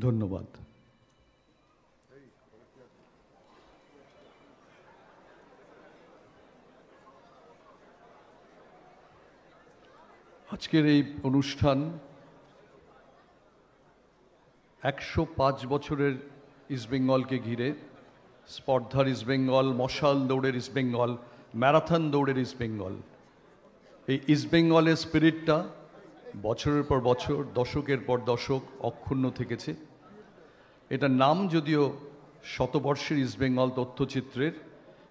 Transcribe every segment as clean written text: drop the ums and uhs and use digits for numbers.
ধন্যবাদ। আজকের এই অনুষ্ঠান 105 বছরের ইস্টবেঙ্গলকে ঘিরে, স্পর্ধার ইস্টবেঙ্গল, মশাল দৌড়ের ইস্টবেঙ্গল, ম্যারাথন দৌড়ের ইস্টবেঙ্গল। এই ইস্টবেঙ্গলের স্পিরিটটা বছরের পর বছর, দশকের পর দশক অক্ষুণ্ণ থেকেছে। এটার নাম যদিও শতবর্ষের ইস্টবেঙ্গল তথ্যচিত্রের,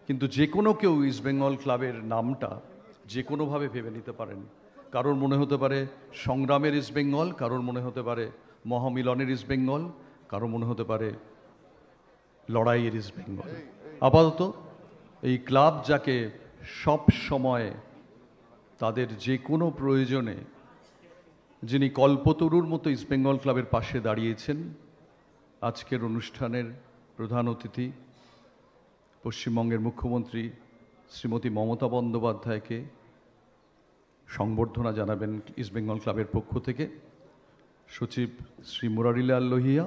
কিন্তু যে কোনো কেউ ইস্টবেঙ্গল ক্লাবের নামটা যে কোনোভাবে ভেবে নিতে পারেন। কারোর মনে হতে পারে সংগ্রামের ইস্টবেঙ্গল, কারোর মনে হতে পারে মহামিলনের ইস্টবেঙ্গল, কারোর মনে হতে পারে লড়াইয়ের ইস্টবেঙ্গল। আপাতত এই ক্লাব যাকে সব সময় তাদের যে কোনো প্রয়োজনে, যিনি কল্পতরুর মতো ইস্টবেঙ্গল ক্লাবের পাশে দাঁড়িয়েছেন, আজকের অনুষ্ঠানের প্রধান অতিথি পশ্চিমবঙ্গের মুখ্যমন্ত্রী শ্রীমতী মমতা বন্দ্যোপাধ্যায়কে সংবর্ধনা জানাবেন ইস্টবেঙ্গল ক্লাবের পক্ষ থেকে সচিব শ্রী মুরারিলাল লোহিয়া,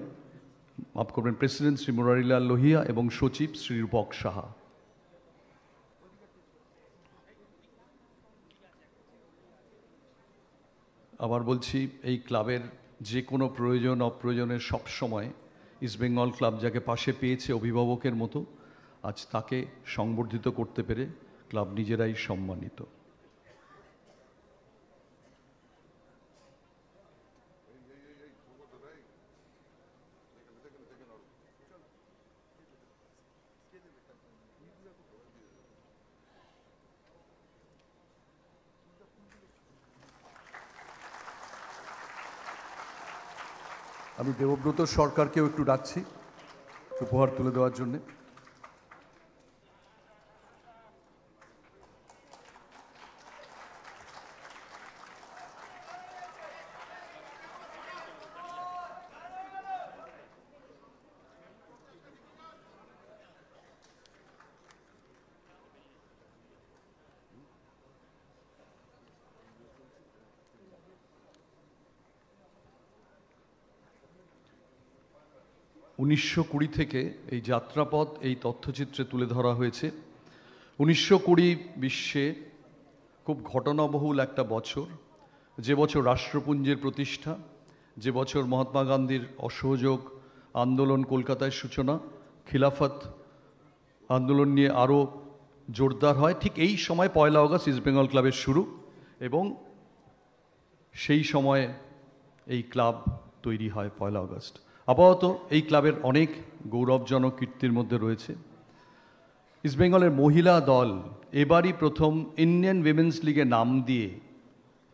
মাফ করবেন, প্রেসিডেন্ট শ্রী মুরারিলাল লোহিয়া এবং সচিব শ্রী রূপক সাহা। আবার বলছি, এই ক্লাবের যে কোনো প্রয়োজন অপ্রয়োজনের সবসময় ইস্টবেঙ্গল ক্লাব যাকে পাশে পেয়েছে অভিভাবকের মতো, আজ তাকে সংবর্ধিত করতে পেরে ক্লাব নিজেরাই সম্মানিত। আমি দেবব্রত সরকারকেও একটু ডাকছি উপহার তুলে দেওয়ার জন্যে। 1920 থেকে এই যাত্রাপথ এই তথ্যচিত্রে তুলে ধরা হয়েছে। 1920 বিশ্বে খুব ঘটনাবহুল একটা বছর, যে বছর রাষ্ট্রপুঞ্জের প্রতিষ্ঠা, যে বছর মহাত্মা গান্ধীর অসহযোগ আন্দোলন কলকাতায় সূচনা, খিলাফত আন্দোলন নিয়ে আরও জোরদার হয়। ঠিক এই সময় 1 আগস্ট ইস্টবেঙ্গল ক্লাবের শুরু, এবং সেই সময়ে এই ক্লাব তৈরি হয় 1 আগস্ট। আপাতত এই ক্লাবের অনেক গৌরবজনক কীর্তির মধ্যে রয়েছে ইস্টবেঙ্গলের মহিলা দল এবারই প্রথম ইন্ডিয়ান উইমেন্স লিগে নাম দিয়ে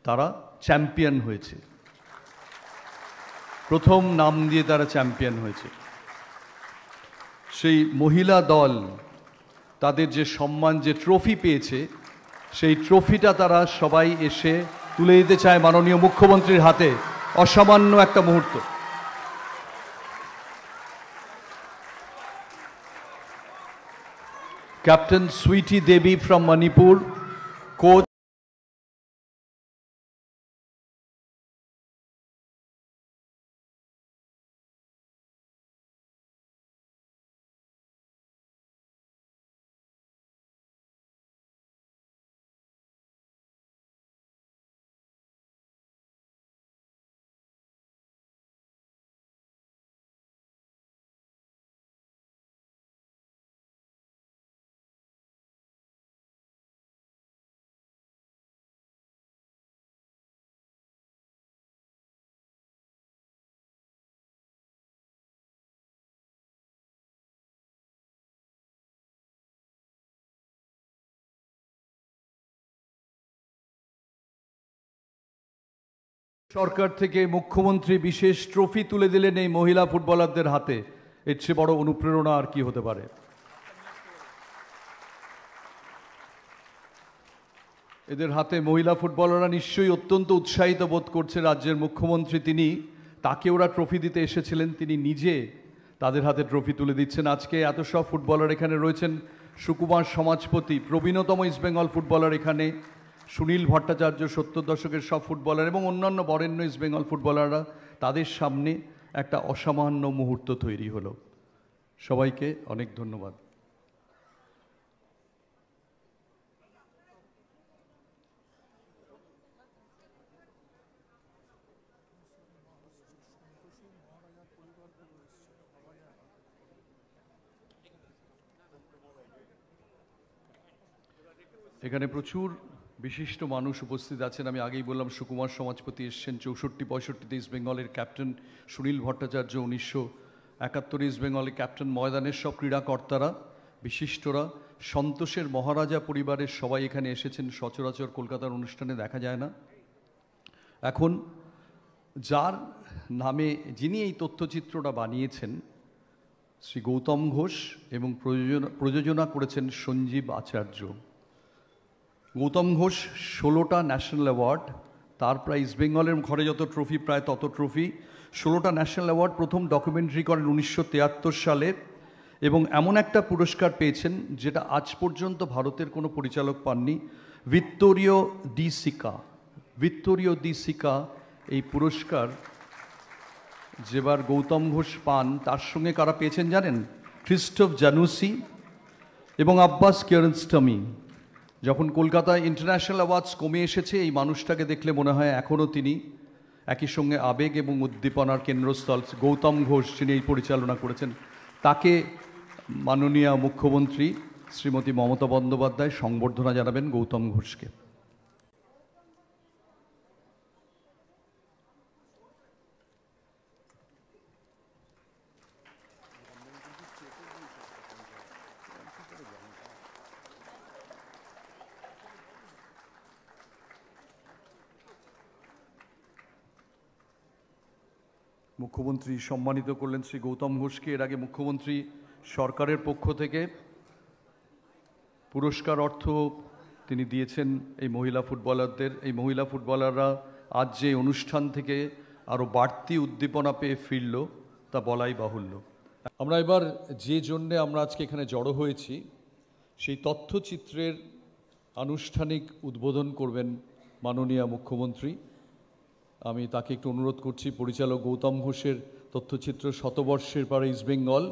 তারা চ্যাম্পিয়ন হয়েছে। প্রথম নাম দিয়ে তারা চ্যাম্পিয়ন হয়েছে। সেই মহিলা দল তাদের যে সম্মান, যে ট্রফি পেয়েছে, সেই ট্রফিটা তারা সবাই এসে তুলে দিতে চায় মাননীয় মুখ্যমন্ত্রীর হাতে। অসামান্য একটা মুহূর্ত। Captain Sweetie Devi from Manipur, coach সরকার থেকে মুখ্যমন্ত্রী বিশেষ ট্রফি তুলে দিলেন এই মহিলা ফুটবলারদের হাতে। এর চেয়ে বড় অনুপ্রেরণা আর কি হতে পারে। এদের হাতে মহিলা ফুটবলাররা নিশ্চয়ই অত্যন্ত উৎসাহিত বোধ করছে। রাজ্যের মুখ্যমন্ত্রী, তিনি, তাকে ওরা ট্রফি দিতে এসেছিলেন, তিনি নিজে তাদের হাতে ট্রফি তুলে দিচ্ছেন। আজকে এত সব ফুটবলার এখানে রয়েছেন। সুকুমার সমাজপতি, প্রবীণতম ইস্টবেঙ্গল ফুটবলার এখানে, সুনীল ভট্টাচার্য, 70 দশকের সব ফুটবলার এবং অন্যান্য বরেণ্য ইস্টবেঙ্গল ফুটবলাররা তাদের সামনে একটা অসামান্য মুহূর্ত তৈরি হলো। সবাইকে অনেক ধন্যবাদ। এখানে প্রচুর বিশিষ্ট মানুষ উপস্থিত আছেন। আমি আগেই বললাম সুকুমার সমাজপতি এসছেন, 64-65 ইস্ট বেঙ্গলের ক্যাপ্টেন সুনীল ভট্টাচার্য, 1971 ইস্ট বেঙ্গলের ক্যাপ্টেন, ময়দানের সব ক্রীড়াকর্তারা, বিশিষ্টরা, সন্তোষের মহারাজা পরিবারের সবাই এখানে এসেছেন। সচরাচর কলকাতার অনুষ্ঠানে দেখা যায় না। এখন যার নামে যিনি এই তথ্যচিত্রটা বানিয়েছেন শ্রী গৌতম ঘোষ এবং প্রযোজনা করেছেন সঞ্জীব আচার্য। গৌতম ঘোষ 16টা ন্যাশনাল অ্যাওয়ার্ড, তার প্রায় ইস্ট বেঙ্গলের ঘরে যত ট্রফি প্রায় তত ট্রফি, 16টা ন্যাশনাল অ্যাওয়ার্ড। প্রথম ডকুমেন্টারি করেন 1973 সালে এবং এমন একটা পুরস্কার পেয়েছেন যেটা আজ পর্যন্ত ভারতের কোনো পরিচালক পাননি, Vittorio D seeker. Vittorio D seeker এই পুরস্কার যেবার গৌতম ঘোষ পান, তার সঙ্গে কারা পেয়েছেন জানেন? ক্রিস্টোফ জানুসি এবং আব্বাস কিয়ারস্টমি। যখন কলকাতায় ইন্টারন্যাশনাল অ্যাওয়ার্ডস কমে এসেছে, এই মানুষটাকে দেখলে মনে হয় এখনও তিনি একই সঙ্গে আবেগ এবং উদ্দীপনার কেন্দ্রস্থল। গৌতম ঘোষ যিনি এই পরিচালনা করেছেন, তাকে মাননীয় মুখ্যমন্ত্রী শ্রীমতী মমতা বন্দ্যোপাধ্যায় সংবর্ধনা জানাবেন গৌতম ঘোষকে। মুখ্যমন্ত্রী সম্মানিত করলেন শ্রী গৌতম ঘোষকে। এর আগে মুখ্যমন্ত্রী সরকারের পক্ষ থেকে পুরস্কার অর্থ তিনি দিয়েছেন এই মহিলা ফুটবলারদের। এই মহিলা ফুটবলাররা আজ যে অনুষ্ঠান থেকে আরও বাড়তি উদ্দীপনা পেয়ে ফিরল তা বলাই বাহুল্য। আমরা এবার যে জন্যে আমরা আজকে এখানে জড়ো হয়েছি, সেই তথ্যচিত্রের আনুষ্ঠানিক উদ্বোধন করবেন মাননীয় মুখ্যমন্ত্রী। আমি তাকে একটু অনুরোধ করছি, পরিচালক গৌতম ঘোষের তথ্যচিত্র শতবর্ষের পরে ইস্ট বেঙ্গল।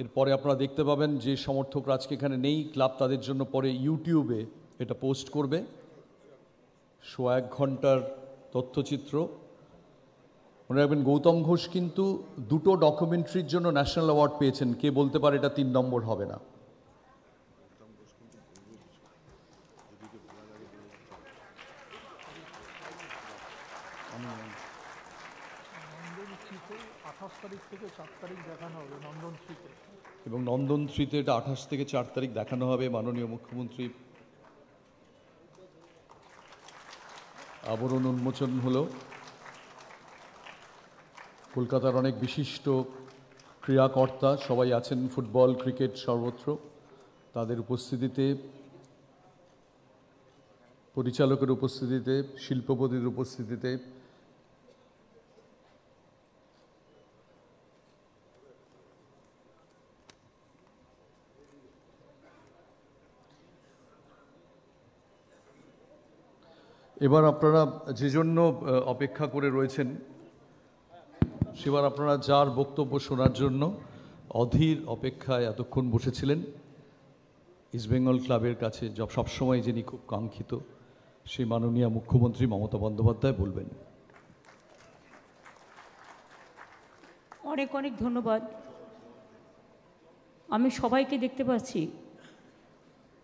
এরপরে আপনারা দেখতে পাবেন যে সমর্থকরা আজকে এখানে নেই, ক্লাব তাদের জন্য পরে ইউটিউবে এটা পোস্ট করবে। 1 ঘন্টার তথ্যচিত্র। মনে রাখবেন গৌতম ঘোষ কিন্তু 2টো ডকুমেন্টারির জন্য ন্যাশনাল অ্যাওয়ার্ড পেয়েছেন। কে বলতে পারে এটা 3 নম্বর হবে না? এবং নন্দন 3-তে এটা 28 থেকে 4 তারিখ দেখানো হবে। মাননীয় মুখ্যমন্ত্রী আবরণ উন্মোচন হলো। কলকাতার অনেক বিশিষ্ট ক্রীড়াকর্তা সবাই আছেন, ফুটবল, ক্রিকেট সর্বত্র, তাদের উপস্থিতিতে, পরিচালকের উপস্থিতিতে, শিল্পপতির উপস্থিতিতে এবার আপনারা যে জন্য অপেক্ষা করে রয়েছেন, সেবার আপনারা যার বক্তব্য শোনার জন্য অধীর অপেক্ষায় এতক্ষণ বসেছিলেন, ইস্টবেঙ্গল ক্লাবের কাছে সবসময় যিনি খুব কাঙ্ক্ষিত, সেই মাননীয় মুখ্যমন্ত্রী মমতা বন্দ্যোপাধ্যায় বলবেন। অনেক অনেক ধন্যবাদ। আমি সবাইকে দেখতে পাচ্ছি,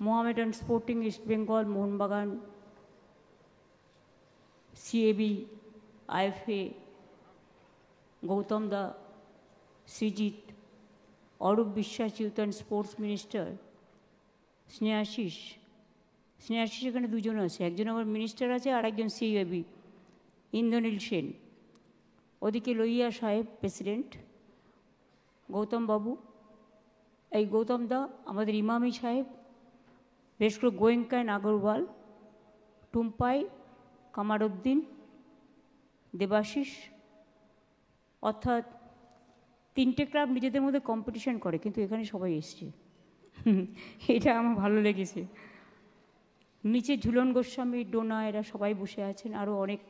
Mohammedan sporting East Bengal, Mohun Bagan, CAB, IFA, Gautam দা, Srijit, Arup Biswas, youth and sports minister, Snehashish এখানে দুজন আছে, একজন আমার মিনিস্টার আছে আর একজন সিএবি, ইন্দ্রনীল সেন, ওদিকে লোহিয়া সাহেব প্রেসিডেন্ট, গৌতম বাবু, এই গৌতম দা, আমাদের ইমামি সাহেব, বিশেষ করে গোয়েঙ্কা আগরওয়াল, টুম্পাই, কামারউদ্দিন, দেবাশিস, অর্থাৎ 3টে ক্লাব নিজেদের মধ্যে কম্পিটিশন করে, কিন্তু এখানে সবাই এসছে, এটা আমার ভালো লেগেছে। নিচে ঝুলন গোস্বামী, ডোনা, এরা সবাই বসে আছেন, আরও অনেক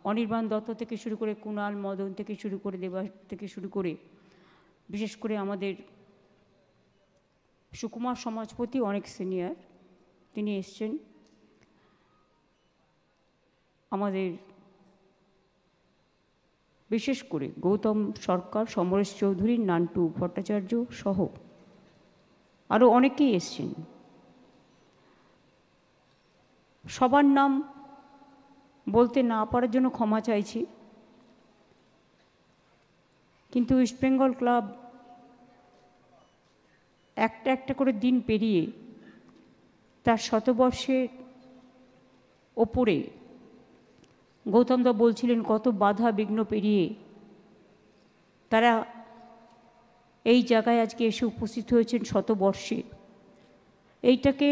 অনির্বাণ দত্ত থেকে শুরু করে কুণাল মদন থেকে শুরু করে দেবাস থেকে শুরু করে বিশেষ করে আমাদের সুকুমার সমাজপতি অনেক সিনিয়র, তিনি এসছেন। আমাদের বিশেষ করে গৌতম সরকার, সমরেশ চৌধুরী, নান্টু ভট্টাচার্য সহ আরও অনেকেই এসছেন। সবার নাম বলতে না পারার জন্য ক্ষমা চাইছি, কিন্তু ইস্টবেঙ্গল ক্লাব একটা একটা করে দিন পেরিয়ে তার শতবর্ষের ওপরে গৌতমদা বলছিলেন কত বাধা বিঘ্ন পেরিয়ে তারা এই জায়গায় আজকে এসে উপস্থিত হয়েছেন শতবর্ষে। এইটাকে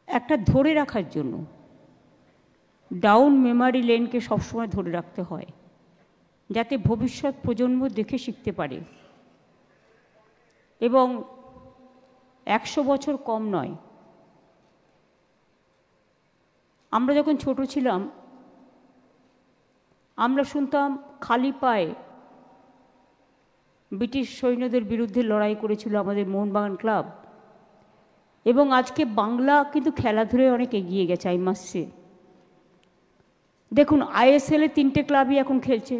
একটা ধরে রাখার জন্য ডাউন মেমারি লেনকে সবসময় ধরে রাখতে হয়, যাতে ভবিষ্যৎ প্রজন্ম দেখে শিখতে পারে। এবং 100 বছর কম নয়। আমরা যখন ছোট ছিলাম আমরা শুনতাম খালি পায়ে ব্রিটিশ সৈন্যদের বিরুদ্ধে লড়াই করেছিল আমাদের মোহনবাগান ক্লাব, এবং আজকে বাংলা কিন্তু খেলাধুলায় অনেক এগিয়ে গেছে। আই মাস্ট সে, দেখুন আইএসএলে 3টে ক্লাবই এখন খেলছে।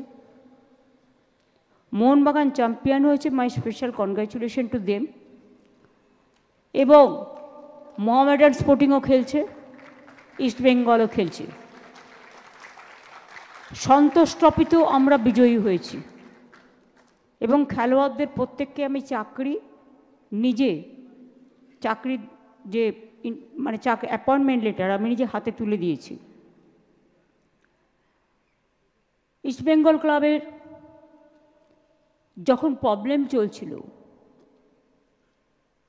মোহনবাগান চ্যাম্পিয়ন হয়েছে, মাই স্পেশাল কনগ্র্যাচুলেশন টু দেম। এবং মোহামেডান স্পোর্টিংও খেলছে, ইস্টবেঙ্গলও খেলছে। সন্তোষ ট্রফিতেও আমরা বিজয়ী হয়েছি। এবং খেলোয়াড়দের প্রত্যেককে আমি নিজে চাকরির যে মানে অ্যাপয়েন্টমেন্ট লেটার আমি নিজে হাতে তুলে দিয়েছি। ইস্টবেঙ্গল ক্লাবের যখন প্রবলেম চলছিল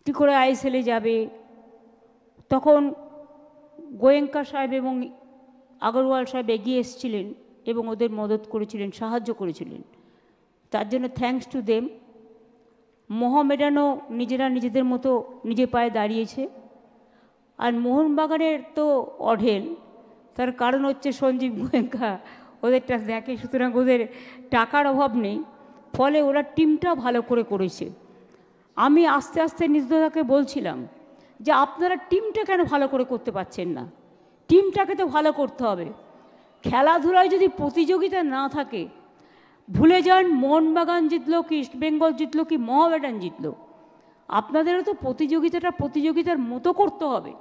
কী করে আইএসএলে যাবে, তখন গোয়েঙ্কা সাহেব এবং আগরওয়াল সাহেব এগিয়ে এসেছিলেন এবং ওদের মদত করেছিলেন, সাহায্য করেছিলেন। তার জন্য থ্যাঙ্কস টু দেম। মোহামেডানও নিজেদের মতো নিজের পায়ে দাঁড়িয়েছে। আর মোহনবাগানের তো অঢেল, তার কারণ হচ্ছে সঞ্জীব গোয়েঙ্কা ওদেরটা দেখে, সুতরাং ওদের টাকার অভাব নেই, ফলে ওরা টিমটা ভালো করে করেছে। আমি আস্তে আস্তে নিজদাকে বলছিলাম যে আপনারা টিমটা কেন ভালো করে করতে পারছেন না, টিমটাকে তো ভালো করতে হবে। খেলাধুলায় যদি প্রতিযোগিতা না থাকে, ভুলে যান মোহনবাগান জিতলো কি ইস্টবেঙ্গল জিতলো কি মোহামেডান জিতলো, আপনাদেরও তো প্রতিযোগিতার মতো করতে হবে।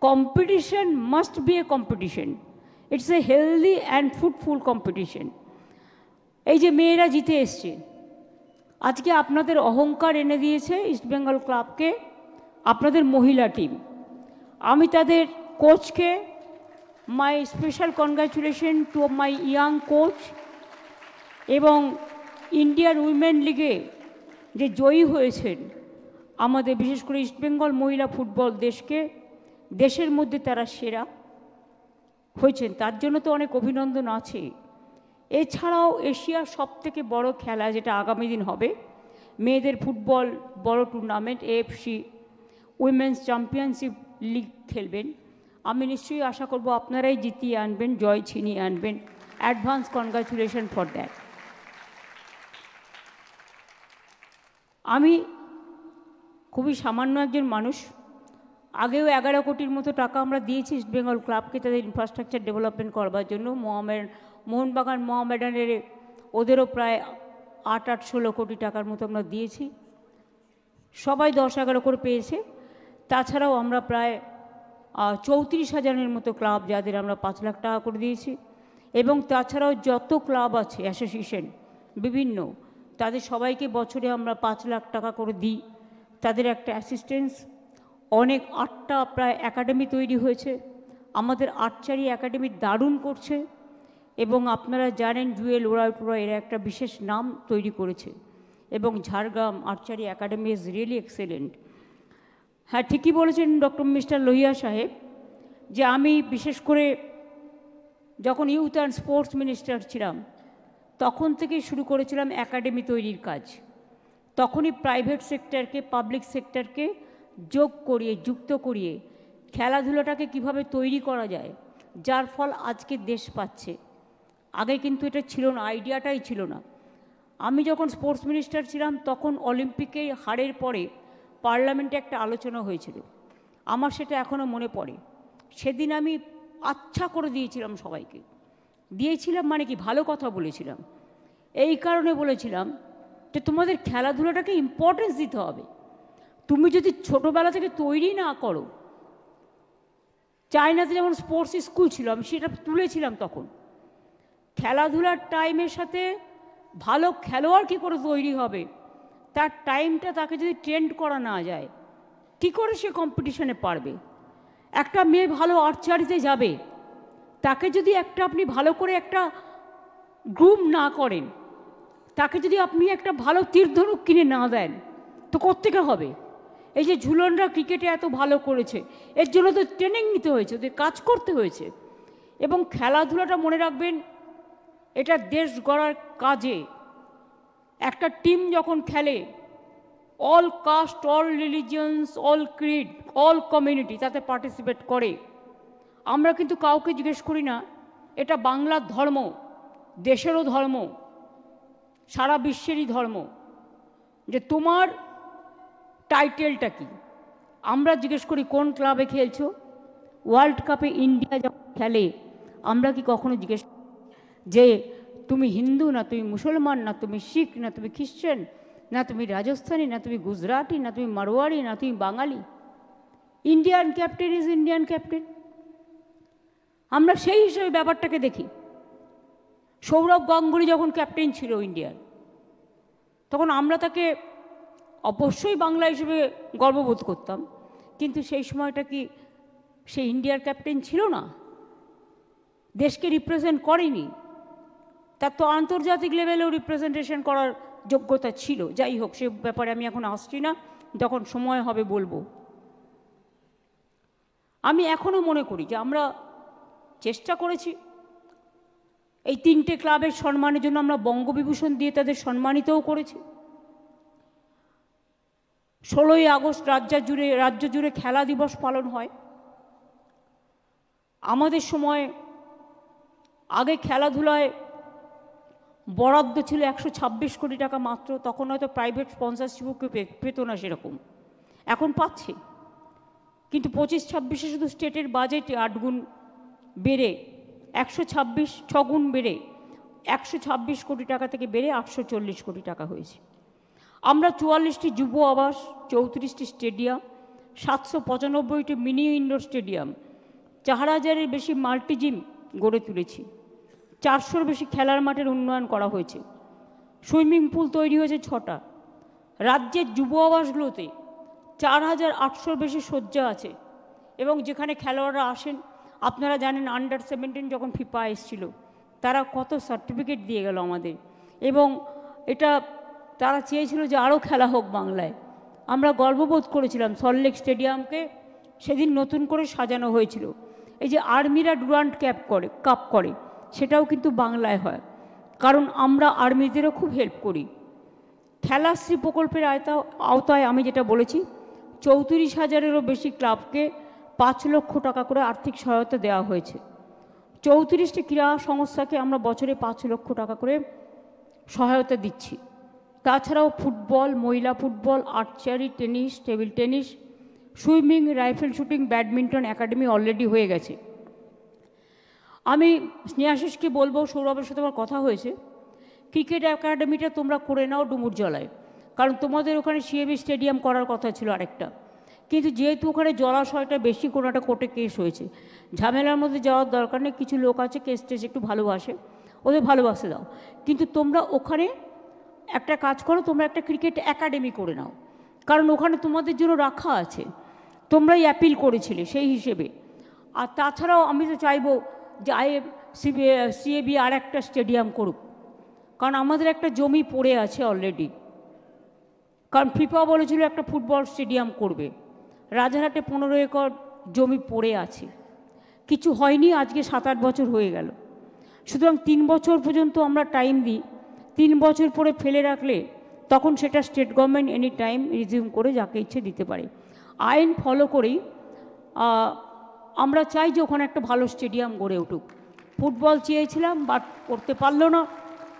Competition must B A competition, it's a healthy and fruitful competition. এই যে মেয়েরা জিতে এসছে, আজকে আপনাদের অহংকার এনে দিয়েছে ইস্টবেঙ্গল ক্লাবকে আপনাদের মহিলা টিম। আমি তাদের কোচকে my special congratulation to my young coach. এবং ইন্ডিয়ান উইমেন লিগে যে জয়ী হয়েছেন আমাদের বিশেষ করে ইস্টবেঙ্গল মহিলা ফুটবল দেশের মধ্যে তারা সেরা হয়েছেন, তার জন্য তো অনেক অভিনন্দন আছে। এছাড়াও এশিয়ার সবথেকে বড় খেলা যেটা আগামী দিন হবে, মেয়েদের ফুটবল বড় tournament AFC women's championship league খেলবেন। আমি নিশ্চয়ই আশা করব আপনারাই জিতিয়ে আনবেন, জয় ছিনিয়ে আনবেন। Advance congratulation for that. আমি খুবই সামান্য একজন মানুষ, আগেও 11 কোটির মতো টাকা আমরা দিয়েছি ইস্টবেঙ্গল ক্লাবকে তাদের ইনফ্রাস্ট্রাকচার ডেভেলপমেন্ট করবার জন্য। মোহনবাগান মোহামেডানের ওদেরও প্রায় 8-16 কোটি টাকার মতো আমরা দিয়েছি, সবাই 10-11 করে পেয়েছে। তাছাড়াও আমরা প্রায় 34,000-এর মতো ক্লাব যাদের আমরা 5 লাখ টাকা করে দিয়েছি। এবং তাছাড়াও যত ক্লাব আছে অ্যাসোসিয়েশন বিভিন্ন, তাদের সবাইকে বছরে আমরা 5 লাখ টাকা করে দিই। তাদের একটা অ্যাসিস্ট্যান্স, অনেক 8টা প্রায় একাডেমি তৈরি হয়েছে। আমাদের আর্চারি একাডেমি দারুণ করছে। এবং আপনারা জানেন জুয়েল ওরা এরা একটা বিশেষ নাম তৈরি করেছে। এবং Jhargram archery academy is really excellent. হ্যাঁ, ঠিকই বলেছেন ডক্টর মিস্টার লোহিয়া সাহেব, যে আমি বিশেষ করে যখন ইউথ অ্যান্ড স্পোর্টস মিনিস্টার ছিলাম তখন থেকেই শুরু করেছিলাম একাডেমি তৈরির কাজ। তখনই প্রাইভেট সেক্টরকে পাবলিক সেক্টরকে যুক্ত করিয়ে খেলাধুলাটাকে কিভাবে তৈরি করা যায়, যার ফল আজকে দেশ পাচ্ছে। আগে কিন্তু এটা ছিল না, আইডিয়াটাই ছিল না। আমি যখন স্পোর্টস মিনিস্টার ছিলাম তখন অলিম্পিকে হারের পরে পার্লামেন্টে একটা আলোচনা হয়েছিল, আমার সেটা এখনও মনে পড়ে। সেদিন আমি আচ্ছা করে দিয়েছিলাম সবাইকে, দিয়েছিলাম মানে কি, ভালো কথা বলেছিলাম। এই কারণে বলেছিলাম যে তোমাদের খেলাধুলাটাকে ইম্পর্টেন্স দিতে হবে। তুমি যদি ছোটোবেলা থেকে তৈরি না করো, চায়নাতে যেমন স্পোর্টস স্কুল ছিল, আমি সেটা তুলেছিলাম তখন, খেলাধুলার টাইমের সাথে ভালো খেলোয়াড় কী করে তৈরি হবে, তার টাইমটা তাকে যদি ট্রেন্ড করা না যায় কী করে সে কম্পিটিশনে পারবে। একটা মেয়ে ভালো আর্চারিতে যাবে, তাকে যদি আপনি ভালো করে একটা গ্রুম না করেন, তাকে যদি আপনি একটা ভালো তীরধনুক কিনে না দেন, তো কোত্থেকে হবে। এই যে ঝুলনরা ক্রিকেটে এত ভালো করেছে, এর জন্য তো ট্রেনিং নিতে হয়েছে, ওদের কাজ করতে হয়েছে। এবং খেলাধুলাটা মনে রাখবেন, এটা দেশ গড়ার কাজে। একটা টিম যখন খেলে, all caste, all religions, all creed, all community তাতে পার্টিসিপেট করে। আমরা কিন্তু কাউকে জিজ্ঞেস করি না এটা বাংলার ধর্ম, দেশেরও ধর্ম, সারা বিশ্বেরই ধর্ম, যে তোমার টাইটেলটা কি। আমরা জিজ্ঞেস করি কোন ক্লাবে খেলছো। ওয়ার্ল্ড কাপে ইন্ডিয়া যখন খেলে, আমরা কি কখনো জিজ্ঞেস যে তুমি হিন্দু না তুমি মুসলমান, না তুমি শিখ, না তুমি খ্রিশ্চান, না তুমি রাজস্থানী, না তুমি গুজরাটি, না তুমি মারোয়াড়ি, না তুমি Bangali. Indian captain is Indian captain. আমরা সেই হিসেবে ব্যাপারটাকে দেখি। সৌরভ গাঙ্গুলি যখন ক্যাপ্টেন ছিল ইন্ডিয়ার, তখন আমরা তাকে অবশ্যই বাংলা হিসেবে গর্ববোধ করতাম, কিন্তু সেই সময়টা কি সে ইন্ডিয়ার ক্যাপ্টেন ছিল না, দেশকে রিপ্রেজেন্ট করেনি। তার তো আন্তর্জাতিক লেভেলেও রিপ্রেজেন্টেশন করার যোগ্যতা ছিল। যাই হোক, সে ব্যাপারে আমি এখন আসছি না, যখন সময় হবে বলবো। আমি এখনও মনে করি যে আমরা চেষ্টা করেছি। এই 3টে ক্লাবের সম্মানের জন্য আমরা বঙ্গবিভূষণ দিয়ে তাদের সম্মানিতও করেছি। 16ই আগস্ট রাজ্য জুড়ে খেলা দিবস পালন হয়। আমাদের সময় আগে খেলাধুলায় বরাদ্দ ছিল 126 কোটি টাকা মাত্র, তখন হয়তো প্রাইভেট স্পন্সরশিপও পেত না সেরকম, এখন পাচ্ছে। কিন্তু 25-26-এ শুধু স্টেটের বাজেটে 8 গুণ বেড়ে 6 গুণ বেড়ে 126 কোটি টাকা থেকে বেড়ে 840 কোটি টাকা হয়েছে। আমরা 44টি যুব আবাস, 34টি স্টেডিয়াম, 795টি মিনি ইনডোর স্টেডিয়াম, 4000-এর বেশি মাল্টি জিম গড়ে তুলেছি। 400-র বেশি খেলার মাঠের উন্নয়ন করা হয়েছে। সুইমিং পুল তৈরি হয়েছে 6টা। রাজ্যের যুব আবাসগুলোতে 4800-র বেশি শয্যা আছে। এবং যেখানে খেলোয়াড়রা আসেন, আপনারা জানেন আন্ডার 17 যখন ফিফা এসেছিল, তারা কত সার্টিফিকেট দিয়ে গেল আমাদের। এবং এটা তারা চেয়েছিল যে আরও খেলা হোক বাংলায়। আমরা গর্ববোধ করেছিলাম। সল্টলেক স্টেডিয়ামকে সেদিন নতুন করে সাজানো হয়েছিল। এই যে আর্মিরা ডুরান্ট কাপ করে, সেটাও কিন্তু বাংলায় হয়, কারণ আমরা আর্মিদেরও খুব হেল্প করি। খেলাশ্রী প্রকল্পের আওতায় আমি যেটা বলেছি, 34,000-এরও বেশি ক্লাবকে 5 লক্ষ টাকা করে আর্থিক সহায়তা দেওয়া হয়েছে। 34টি ক্রীড়া সংস্থাকে আমরা বছরে 5 লক্ষ টাকা করে সহায়তা দিচ্ছি। তাছাড়াও ফুটবল, মহিলা football, archery, tennis, table tennis, swimming, rifle shooting, badminton academy already হয়ে গেছে। আমি স্নেহাশিসকে বলবো, সৌরভের সাথে আমার কথা হয়েছে, ক্রিকেট একাডেমিটা তোমরা করে নাও ডুমুরজলায়, কারণ তোমাদের ওখানে সিএবি স্টেডিয়াম করার কথা ছিল আরেকটা। কিন্তু যেহেতু ওখানে জলাশয়টা বেশি, কোনো একটা কোর্টে কেস হয়েছে, ঝামেলার মধ্যে যাওয়ার দরকার নেই। কিছু লোক আছে কেস টেস একটু ভালোবাসে, ওদের ভালোবাসে দাও। কিন্তু তোমরা ওখানে একটা কাজ করো, তোমরা একটা ক্রিকেট একাডেমি করে নাও, কারণ ওখানে তোমাদের জন্য রাখা আছে, তোমরাই অ্যাপিল করেছিলে সেই হিসেবে। আর তাছাড়াও আমি তো চাইবো যে সিএবি আর একটা স্টেডিয়াম করুক, কারণ আমাদের একটা জমি পড়ে আছে অলরেডি। কারণ ফিফা বলেছিল একটা ফুটবল স্টেডিয়াম করবে, রাজারহাটে 15 একর জমি পড়ে আছে, কিছু হয়নি। আজকে 7-8 বছর হয়ে গেল। সুতরাং 3 বছর পর্যন্ত আমরা টাইম দিই। 3 বছর পরে ফেলে রাখলে তখন সেটা state government any time resume করে যাকে ইচ্ছে দিতে পারে। আইন ফলো করেই আমরা চাই যে ওখানে একটা ভালো স্টেডিয়াম গড়ে উঠুক। ফুটবল চেয়েছিলাম বাট করতে পারলো না।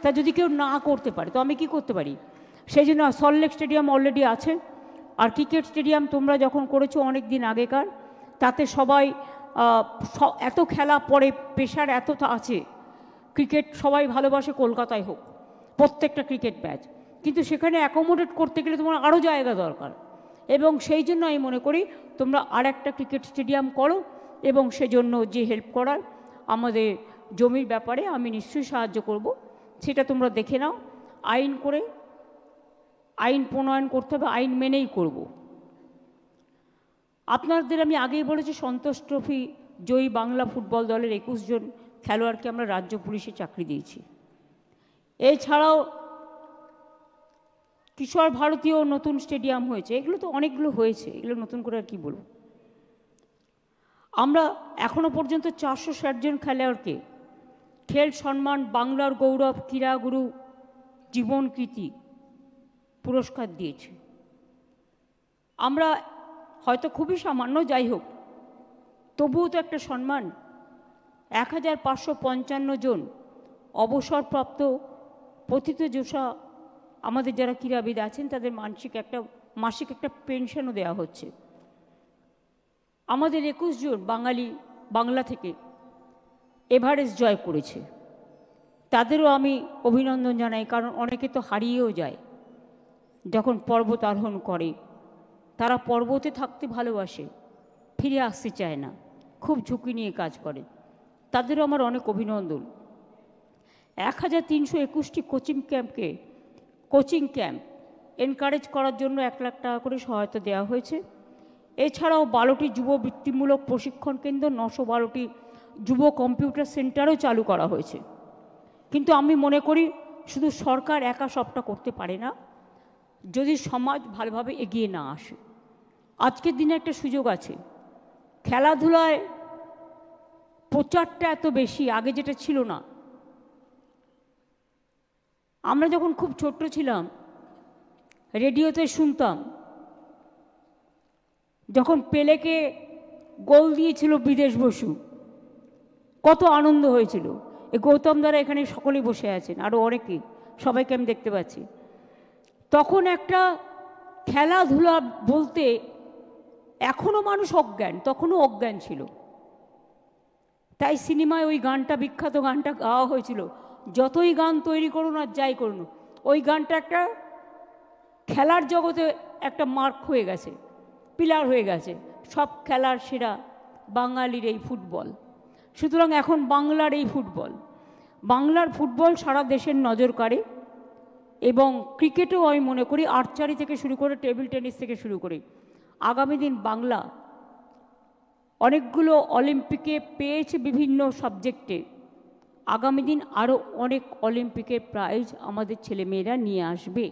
তা যদি কেউ না করতে পারে তো আমি কি করতে পারি? সেই জন্য সল্টলেক স্টেডিয়াম অলরেডি আছে। আর ক্রিকেট স্টেডিয়াম তোমরা যখন করেছো অনেক দিন আগেকার, তাতে সবাই এত খেলা পরে প্রেশার এত আছে, ক্রিকেট সবাই ভালোবাসে, কলকাতায় হোক প্রত্যেকটা ক্রিকেট ম্যাচ, কিন্তু সেখানে অ্যাকোমোডেট করতে গেলে তোমার আরও জায়গা দরকার। এবং সেই জন্য আমি মনে করি তোমরা আর একটা ক্রিকেট স্টেডিয়াম করো, এবং সেজন্য যে হেল্প করার আমাদের জমির ব্যাপারে আমি নিশ্চয়ই সাহায্য করব, সেটা তোমরা দেখে নাও। আইন করে আইন প্রণয়ন করতে হবে, আইন মেনেই করব। আপনাদের আমি আগেই বলেছি সন্তোষ ট্রফি জয়ী বাংলা ফুটবল দলের 21 জন খেলোয়াড়কে আমরা রাজ্য পুলিশে চাকরি দিয়েছি। এছাড়াও কিশোর ভারতীয় নতুন স্টেডিয়াম হয়েছে, এগুলো তো অনেকগুলো হয়েছে, এগুলো নতুন করে আর কি বলবো। আমরা এখনো পর্যন্ত 460 জন খেলোয়াড়কে খেল সম্মান, বাংলার গৌরব, ক্রীড়াগুরু, জীবন কীর্তি পুরস্কার দিয়েছি। আমরা হয়তো খুবই সামান্য, যাই হোক তবুও তো একটা সম্মান। 1555 জন অবসরপ্রাপ্ত পতিতযশা আমাদের যারা ক্রীড়াবিদ আছেন তাদের মাসিক একটা পেনশনও দেওয়া হচ্ছে। আমাদের 21 জন বাংলা থেকে এভারেস্ট জয় করেছে, তাদেরও আমি অভিনন্দন জানাই। কারণ অনেকে তো হারিয়েও যায় যখন পর্বত আরোহণ করে, তারা পর্বতে থাকতে ভালোবাসে, ফিরে আসতে চায় না, খুব ঝুঁকি নিয়ে কাজ করে, তাদেরও আমার অনেক অভিনন্দন। 1321টি কোচিং ক্যাম্প এনকারেজ করার জন্য 1 লাখ টাকা করে সহায়তা দেওয়া হয়েছে। এছাড়াও 12টি যুব বৃত্তিমূলক প্রশিক্ষণ কেন্দ্র, 912টি যুব কম্পিউটার সেন্টারও চালু করা হয়েছে। কিন্তু আমি মনে করি শুধু সরকার একা সবটা করতে পারে না, যদি সমাজ ভালোভাবে এগিয়ে না আসে। আজকের দিনে একটা সুযোগ আছে, খেলাধুলায় প্রচারটা এত বেশি, আগে যেটা ছিল না। আমরা যখন খুব ছোট্ট ছিলাম রেডিওতে শুনতাম যখন পেলেকে গোল দিয়েছিল বিদেশ বসু, কত আনন্দ হয়েছিল। এই গৌতম দ্বারা এখানে সকলেই বসে আছেন, আরও অনেকেই, সবাইকে আমি দেখতে পাচ্ছি। তখন একটা খেলাধুলা বলতে এখনও মানুষ অজ্ঞান, তখনও অজ্ঞান ছিল। তাই সিনেমায় ওই গানটা, বিখ্যাত গানটা গাওয়া হয়েছিল, যতই গান তৈরি করুন আর যাই করুন, ওই গানটা একটা খেলার জগতে একটা মার্ক হয়ে গেছে, পিলার হয়ে গেছে। সব খেলার সেরা বাঙালির এই ফুটবল। সুতরাং এখন বাংলার এই বাংলার ফুটবল সারা দেশের নজর কাড়ে। এবং ক্রিকেটেও আমি মনে করি আর্চারি থেকে শুরু করে টেবিল টেনিস থেকে শুরু করে আগামী দিন বাংলা অনেকগুলো অলিম্পিকে পেয়েছে বিভিন্ন সাবজেক্টে, আগামী দিন আরও অনেক অলিম্পিকের প্রাইজ আমাদের ছেলেমেয়েরা নিয়ে আসবে।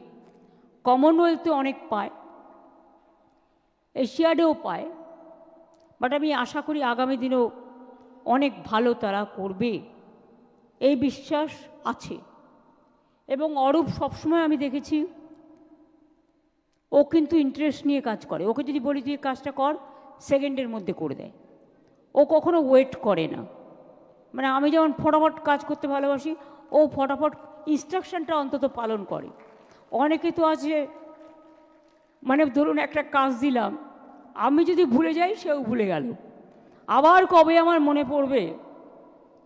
কমনওয়েলথে অনেক পায়, এশিয়াডেও পায়, বাট আমি আশা করি আগামী দিনেও অনেক ভালো তারা করবে, এই বিশ্বাস আছে। এবং অরূপ সবসময় আমি দেখেছি ও কিন্তু ইন্টারেস্ট নিয়ে কাজ করে। ওকে যদি বলি তুই কাজটা কর, সেকেন্ডের মধ্যে করে দেয়। ও কখনো ওয়েট করে না। মানে আমি যেমন ফটাফট কাজ করতে ভালোবাসি, ও ফটাফট ইনস্ট্রাকশনটা অন্তত পালন করে। অনেকে তো আছে, মানে ধরুন একটা কাজ দিলাম, আমি যদি ভুলে যাই সেও ভুলে গেল, আবার কবে আমার মনে পড়বে।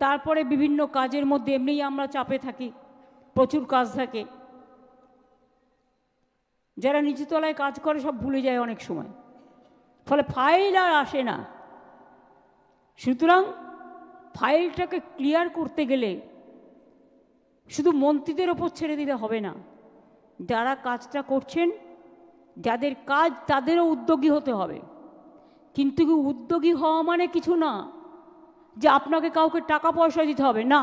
তারপরে বিভিন্ন কাজের মধ্যে এমনিই আমরা চাপে থাকি, প্রচুর কাজ থাকে, যারা নিচুতলায় কাজ করে সব ভুলে যায় অনেক সময়, ফলে ফাইল আর আসে না। সুতরাং ফাইলটাকে ক্লিয়ার করতে গেলে শুধু মন্ত্রীদের ওপর ছেড়ে দিলে হবে না, যারা কাজটা করছেন, যাদের কাজ, তাদেরও উদ্যোগী হতে হবে। কিন্তু উদ্যোগী হওয়া মানে কিছু না যে আপনাকে কাউকে টাকা পয়সা দিতে হবে, না,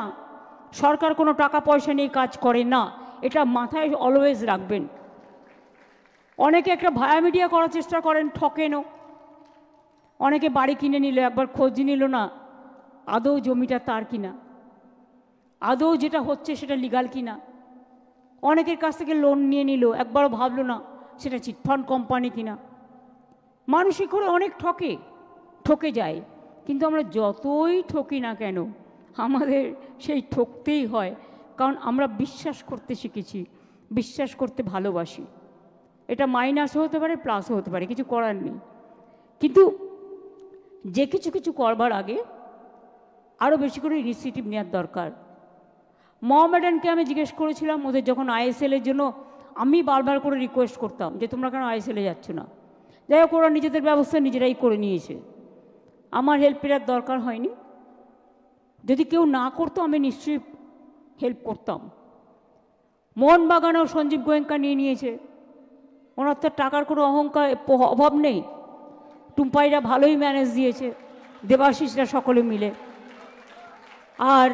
সরকার কোনো টাকা পয়সা নিয়ে কাজ করে না, এটা মাথায় অলওয়েজ রাখবেন। অনেকে একটা ভায়া মিডিয়া করার চেষ্টা করেন, ঠকেনও। অনেকে বাড়ি কিনে নিল, একবার খোঁজ নিল না আদৌ জমিটা তার কিনা, আদৌ যেটা হচ্ছে সেটা লিগাল কিনা। অনেকের কাছ থেকে লোন নিয়ে নিল, একবারও ভাবলো না সেটা চিটফান্ড কোম্পানি কিনা। মানসিক করে অনেক ঠকে যায়। কিন্তু আমরা যতই ঠকি না কেন আমাদের সেই ঠকতেই হয়, কারণ আমরা বিশ্বাস করতে শিখেছি, বিশ্বাস করতে ভালোবাসি। এটা মাইনাসও হতে পারে, প্লাসও হতে পারে, কিছু করার নেই। কিন্তু যে কিছু কিছু করবার আগে আরও বেশি করে ইনিশিয়েটিভ নেওয়ার দরকার। মোহামেডানকে আমি জিজ্ঞেস করেছিলাম, ওদের যখন আইএসএলের জন্য আমি বারবার করে রিকোয়েস্ট করতাম যে তোমরা কেন আইএসএলে যাচ্ছ না। যাই হোক, ওরা নিজেদের ব্যবস্থা নিজেরাই করে নিয়েছে, আমার হেল্পের আর দরকার হয়নি। যদি কেউ না করতো আমি নিশ্চয়ই হেল্প করতাম। মোহনবাগানেও সঞ্জীব গোয়েঙ্কা নিয়ে নিয়েছে, ওনার তো টাকার কোনো অভাব নেই। টুম্পাইরা ভালোই ম্যানেজ দিয়েছে, দেবাশিসরা সকলে মিলে। আর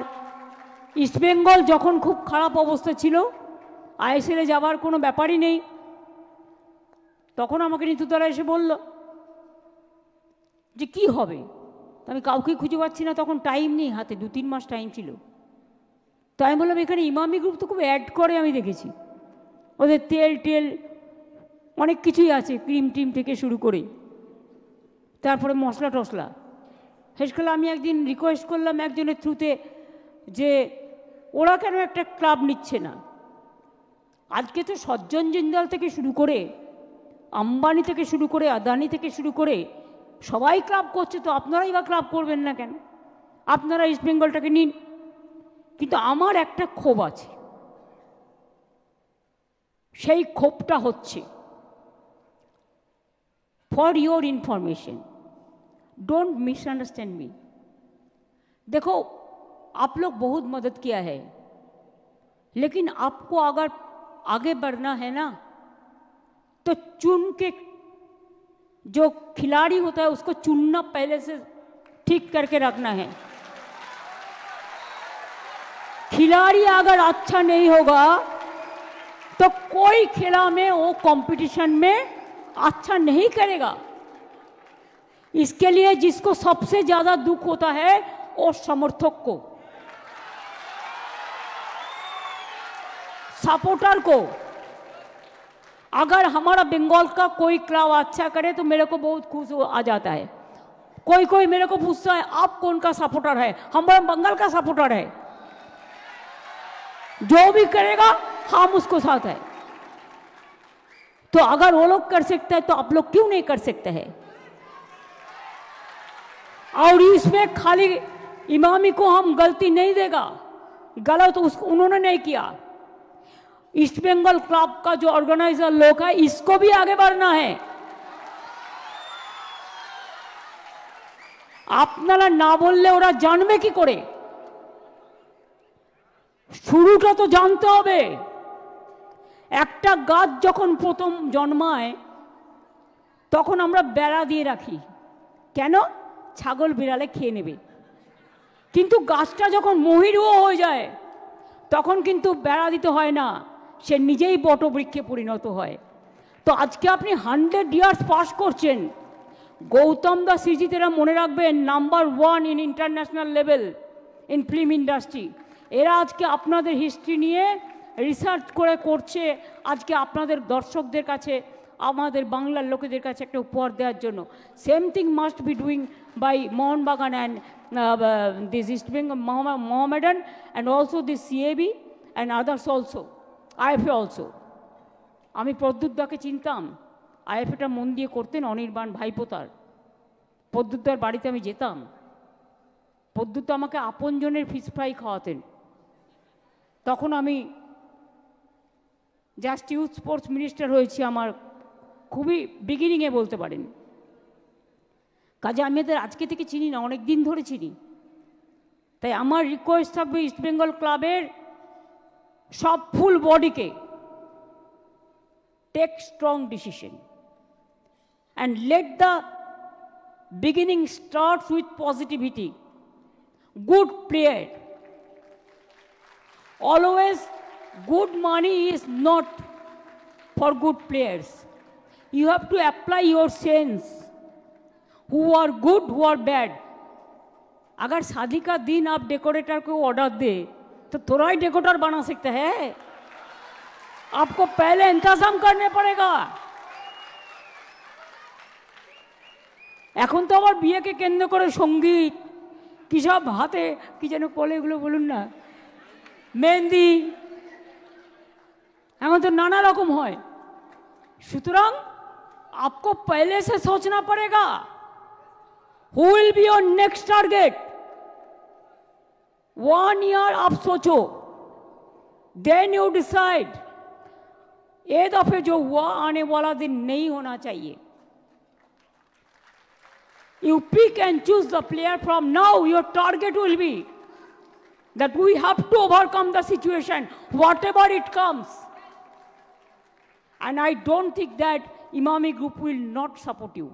ইস্টবেঙ্গল যখন খুব খারাপ অবস্থা ছিল, আইএসএলে যাবার কোনো ব্যাপারই নেই, তখন আমাকে নিতুতলা এসে বলল যে কি হবে। আমি কাউকেই খুঁজে পাচ্ছি না, তখন টাইম নেই হাতে, 2-3 মাস টাইম ছিল। তো আমি বললাম এখানে ইমামি গ্রুপ তো খুব অ্যাড করে, আমি দেখেছি ওদের তেল টেল অনেক কিছুই আছে, ক্রিম টিম থেকে শুরু করে, তারপরে মশলা টশলা। শেষকালে আমি একদিন রিকোয়েস্ট করলাম একজনের থ্রুতে যে ওরা কেন একটা ক্লাব নিচ্ছে না। আজকে তো সজ্জন জিন্দাল থেকে শুরু করে, আম্বানি থেকে শুরু করে, আদানি থেকে শুরু করে সবাই ক্লাব করছে, তো আপনারাই বা ক্লাব করবেন না কেন? আপনারা ইস্টবেঙ্গলটাকে নিন। কিন্তু আমার একটা ক্ষোভ আছে, সেই ক্ষোভটা হচ্ছে, for your information, don't misunderstand मी। देखो, आप लोग बहुत मदद किया है, लेकिन आपको अगर आगे बढ़ना है ना, तो चुन के जो खिलाड़ी होता है उसको चुनना पहले से ठीक करके रखना है। खिलाड़ी अगर अच्छा नहीं होगा तो कोई खेला में वो कंपटीशन में अच्छा नहीं करेगा। इसके लिए जिसको सबसे ज्यादा दुख होता है वो समर्थक को, सपोर्टर को। अगर हमारा बंगाल का कोई क्लब अच्छा करे तो मेरे को बहुत खुश आ जाता है। कोई कोई मेरे को पूछता है आप कौन का सपोर्टर है, हमारा बंगाल का सपोर्टर है, जो भी करेगा हम उसको साथ है। तो अगर वो लोग कर सकते हैं तो आप लोग क्यों नहीं कर सकते हैं? और इसमें खाली इमामी को हम गलती नहीं देगा, गलत उन्होंने नहीं किया। ईस्ट बंगाल क्लब का जो ऑर्गेनाइजर लोग है, इसको भी आगे बढ़ना है। আপনারা না বললে ওরা জানবে কি করে? শুরুটা তো জানতে হবে। একটা গাছ যখন প্রথম জন্মায় তখন আমরা বেড়া দিয়ে রাখি, কেন? ছাগল বিড়ালে খেয়ে নেবে। কিন্তু গাছটা যখন মহিরুহ হয়ে যায় তখন কিন্তু বেড়া দিতে হয় না, সে নিজেই বটবৃক্ষে পরিণত হয়। তো আজকে আপনি 100 ইয়ার্স পাস করছেন, গৌতম দাস সিজিতেরা মনে রাখবেন number 1 in international level in film industry. এরা আজকে আপনাদের হিস্ট্রি নিয়ে রিসার্চ করে করছে, আজকে আপনাদের দর্শকদের কাছে, আমাদের বাংলার লোকেদের কাছে একটা উপহার দেওয়ার জন্য। Same thing must be doing by Mohun Bagan and this East Bengal Mohammedan and also this CAB and others also, IFA also. আমি প্রদ্যুৎদাকে চিনতাম, আইএফএটা মন দিয়ে করতেন অনির্বাণ ভাইপোতার। প্রদ্যুৎদার বাড়িতে আমি যেতাম, প্রদ্যুৎ আমাকে আপনজনের ফিশ ফ্রাই খাওয়াতেন। তখন আমি জাস্ট ইউথ স্পোর্টস মিনিস্টার হয়েছি, আমার খুবই বিগিনিংয়ে বলতে পারেন। কাজে আমি এদের আজকে থেকে চিনি না, অনেক দিন ধরে চিনি। তাই আমার রিকোয়েস্ট থাকবে ইস্টবেঙ্গল ক্লাবের সব ফুল বডিকে, take strong decision and let the beginning starts with positivity, good player. Always good money is not for good players. You have to apply your sense, who are good, who are bad. अगर शादी का दिन आप decorator को order दे तो थोड़ा ही decorator बना सकते हैं, आपको पहले इंतजाम करने पड़ेगा। এখন তো আবার বিয়েকে কেন্দ্র করে সঙ্গীত কি সব হাতে কি যেন বলে, এগুলো বলুন না, মেহেন্দি, এখন তো নানা রকম হয়। সুতরাং आपको पहले से सोचना पड़ेगा who will be your next target. 1 year आप सोचो, देन यू डिसाइड। ये दफे जो हुआ आने वाला दिन नहीं होना चाहिए। You pick and choose the player from now. Your target will be that we have to overcome the situation, whatever it comes. And I don't think that Imami Group will not support you.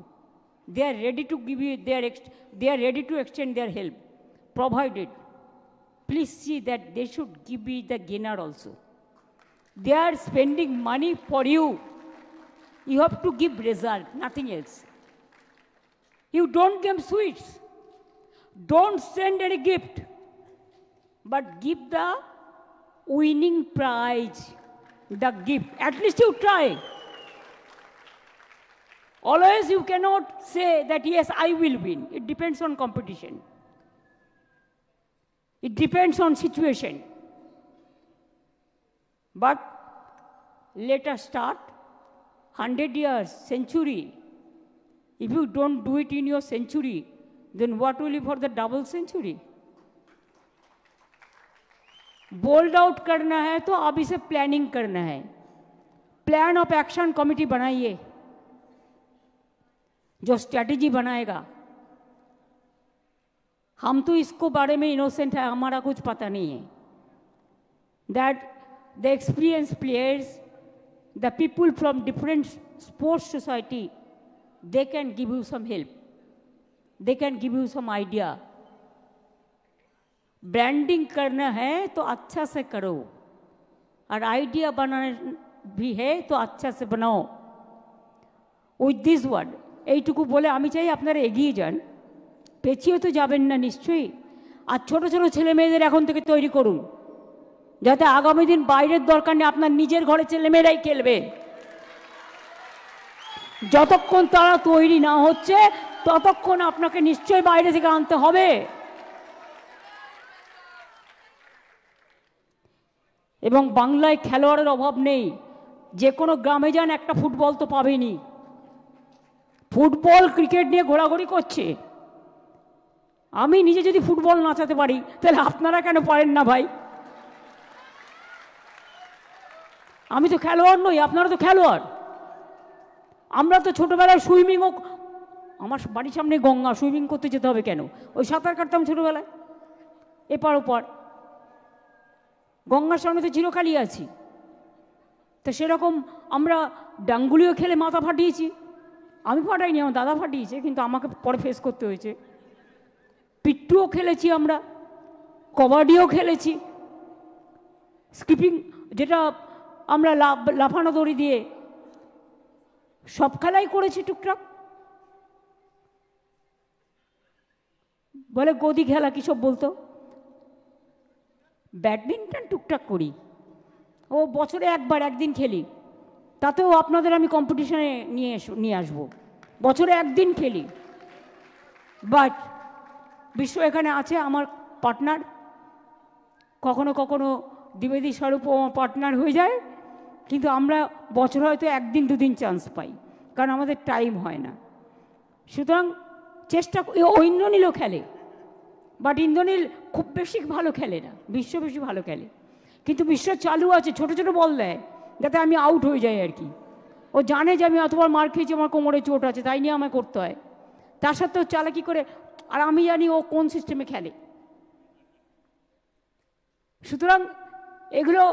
They are ready to give you they are ready to extend their help, provided. Please see that they should give you the gainer also. They are spending money for you. You have to give result, nothing else. You don't give sweets, don't send any gift, but give the winning prize, the gift. At least you try. Always you cannot say that yes, I will win. It depends on competition. It depends on situation. But let us start 100 years, century. If you don't do it in your century, then what will be for the double century? Bold out करना है तो अभी से planning करना है। Plan of action committee बनाइए जो strategy बनाएगा। हम तो इसको बारे में इनोसेंट है, हमारा कुछ पता नहीं है। That the experience players, the people from different sports society, they can give you some help, they can give you some idea. Branding करना है तो अच्छा से करो, और आइडिया बनाना भी है तो अच्छा से बनाओ। উইথ দিস ওয়ার্ড এইটুকু বলে আমি চাই আপনারা এগিয়ে যান, পেছিয়ে তো যাবেন না নিশ্চয়ই। আর ছোট ছোট ছেলে মেয়েদের এখন থেকে তৈরি করুন, যাতে আগামী দিন বাইরের দরকার নেই, আপনার নিজের ঘরে ছেলেমেয়েরাই খেলবে। যতক্ষণ তারা তৈরি না হচ্ছে ততক্ষণ আপনাকে নিশ্চয়ই বাইরে থেকে আনতে হবে। এবং বাংলায় খেলোয়াড়ের অভাব নেই, যে কোনো গ্রামে যান একটা ফুটবল তো পাবেনি। ফুটবল ক্রিকেট নিয়ে ঘোরাঘুরি করছে। আমি নিজে যদি ফুটবল নাচাতে পারি তাহলে আপনারা কেন পারেন না ভাই? আমি তো খেলোয়াড় নই, আপনারা তো খেলোয়াড়। আমরা তো ছোটোবেলায় সুইমিংও, আমার বাড়ির সামনে গঙ্গা, সুইমিং করতে যেতে হবে কেন? ওই সাঁতার কাটতাম ছোটোবেলায় এপার ওপার, গঙ্গার সামনে তো চিরকালই আছি। তো সেরকম আমরা ডাঙ্গুলিও খেলে মাথা ফাটিয়েছি। আমি ফাটাইনি, আমার দাদা ফাটিয়েছে, কিন্তু আমাকে পরে ফেস করতে হয়েছে। পিট্টুও খেলেছি আমরা, কবাডিও খেলেছি, স্কিপিং যেটা আমরা লাফানো দড়ি দিয়ে, সব খেলাই করেছি টুকটাক। বলে গদি খেলা কী সব বলতো, ব্যাডমিন্টন টুকটাক করি, ও বছরে একবার একদিন খেলি, তাতেও আপনাদের আমি কম্পিটিশনে নিয়ে আসবো। বছরে একদিন খেলি, বাট বিশ্ব এখানে আছে আমার পার্টনার। কখনো কখনো দ্বিবেদী স্বরূপও আমার পার্টনার হয়ে যায়, কিন্তু আমরা বছরে হয়তো একদিন দুদিন চান্স পাই, কারণ আমাদের টাইম হয় না। সুতরাং চেষ্টা, ইন্দ্রনীলও খেলে, বাট ইন্দ্রনীল খুব বেশি ভালো খেলে না, বিশ্ব বেশি ভালো খেলে। কিন্তু বিশ্ব চালু আছে, ছোটো ছোটো বল দেয় যাতে আমি আউট হয়ে যাই আর কি। ও জানে যে আমি অতবার মার খেয়েছি, আমার কোমরে চোট আছে, তাই নিয়ে আমায় করতে হয়। তার সত্ত্বেও চালাকি করে, আর আমি জানি ও কোন সিস্টেমে খেলে। সুতরাং এগুলো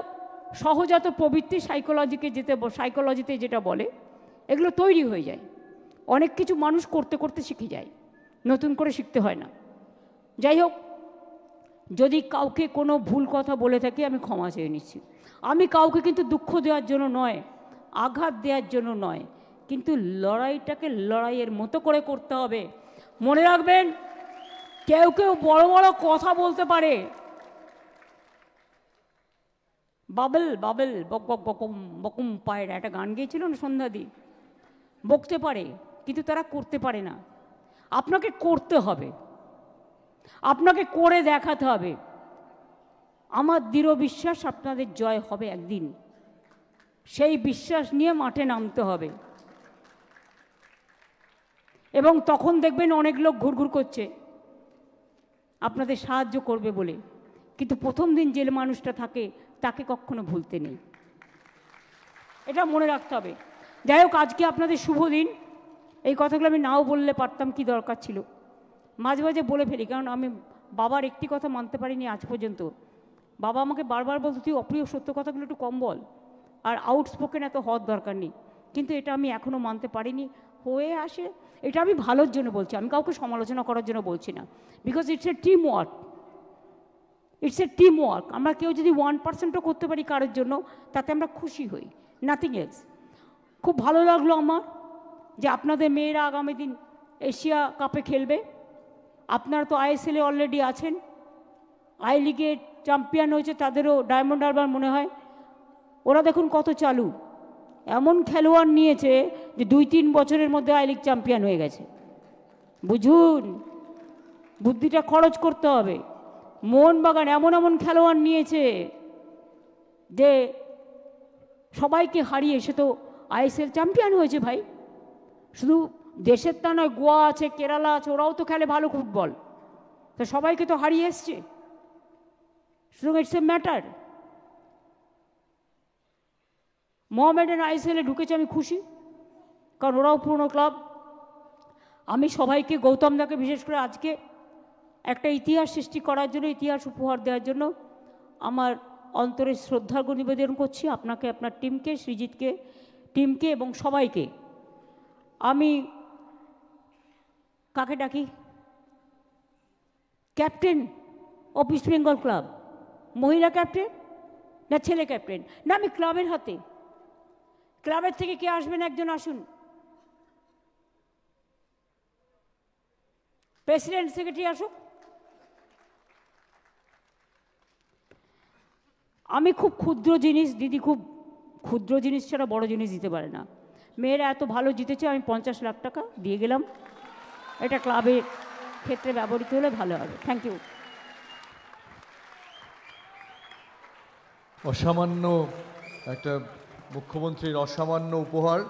সহজাত প্রবৃত্তি, সাইকোলজিতে যেটা বলে, এগুলো তৈরি হয়ে যায়। অনেক কিছু মানুষ করতে করতে শিখে যায়, নতুন করে শিখতে হয় না। যাই হোক, যদি কাউকে কোনো ভুল কথা বলে থাকি আমি ক্ষমা চেয়ে নিচ্ছি। আমি কাউকে কিন্তু দুঃখ দেওয়ার জন্য নয়, আঘাত দেওয়ার জন্য নয়, কিন্তু লড়াইটাকে লড়াইয়ের মতো করে করতে হবে। মনে রাখবেন, কেউ কেউ বড় বড় কথা বলতে পারে, বাবল বাবল বক বক বকম বকুম পায়রা, একটা গান গেয়েছিল না সন্ধ্যাদি, বকতে পারে কিন্তু তারা করতে পারে না। আপনাকে করতে হবে, আপনাকে করে দেখাতে হবে। আমার দৃঢ় বিশ্বাস আপনাদের জয় হবে একদিন। সেই বিশ্বাস নিয়ে মাঠে নামতে হবে, এবং তখন দেখবেন অনেক লোক ঘুরঘুর করছে আপনাদের সাহায্য করবে বলে, কিন্তু প্রথম দিন যে মানুষটা থাকে তাকে কখনো ভুলতে নেই, এটা মনে রাখতে হবে। যাই হোক, আজকে আপনাদের শুভ দিন। এই কথাগুলো আমি নাও বললে পারতাম, কি দরকার ছিল, মাঝে মাঝে বলে ফেলি, কারণ আমি বাবার একটি কথা মানতে পারিনি আজ পর্যন্ত। বাবা আমাকে বারবার বলতো, তুই অপ্রিয় সত্য কথাগুলো একটু কম বল, আর আউটস্পোকেন এত হওয়ার দরকার নেই, কিন্তু এটা আমি এখনও মানতে পারিনি, হয়ে আসে। এটা আমি ভালোর জন্য বলছি, আমি কাউকে সমালোচনা করার জন্য বলছি না, because it's a team work, it's a team work. আমরা কেউ যদি 1%ও করতে পারি কারোর জন্য, তাতে আমরা খুশি হই, নাথিং এলস। খুব ভালো লাগলো আমার যে আপনাদের মেয়েরা আগামী দিন এশিয়া কাপে খেলবে। আপনারা তো আইএসএলে অলরেডি আছেন, আই লিগে চ্যাম্পিয়ন হয়েছে, তাদেরও ডায়মন্ড হারবার মনে হয়। ওরা দেখুন কত চালু, এমন খেলোয়াড় নিয়েছে যে 2-3 বছরের মধ্যে আই লিগ চ্যাম্পিয়ন হয়ে গেছে। বুঝুন, বুদ্ধিটা খরচ করতে হবে। মোহনবাগান এমন এমন খেলোয়াড় নিয়েছে যে সবাইকে হারিয়ে সে তো আইএসএল চ্যাম্পিয়ন হয়েছে ভাই। শুধু দেশের তা নয়, গোয়া আছে, কেরালা আছে, ওরাও তো খেলে ভালো ফুটবল, তো সবাইকে তো হারিয়ে এসছে। সুতরাং ইটস এ ম্যাটার। মোহামেডান আইএসএলে ঢুকেছে, আমি খুশি, কারণ ওরাও পুরনো ক্লাব। আমি সবাইকে, গৌতম দাকে বিশেষ করে আজকে একটা ইতিহাস সৃষ্টি করার জন্য, ইতিহাস উপহার দেওয়ার জন্য আমার অন্তরে শ্রদ্ধার্ঘ নিবেদন করছি আপনাকে, আপনার টিমকে, সৃজিতকে, টিমকে এবং সবাইকে। আমি কাকে ডাকি? Captain of east Bengal club, মহিলা ক্যাপ্টেন না ছেলে ক্যাপ্টেন? না, আমি ক্লাবের হাতে। ক্লাবের থেকে কে আসবেন? একজন আসুন। প্রেসিডেন্ট সেক্রেটারি আসুক। আমি খুব ক্ষুদ্র জিনিস, দিদি খুব ক্ষুদ্র জিনিস ছাড়া বড় জিনিস দিতে পারে না। মেয়েরা এত ভালো জিতেছে, আমি 50 লাখ টাকা দিয়ে গেলাম, এটা ক্লাবের ক্ষেত্রে ব্যবহৃত হলে ভালো হবে। Thank you. অসামান্য একটা মুখ্যমন্ত্রীর অসামান্য উপহার।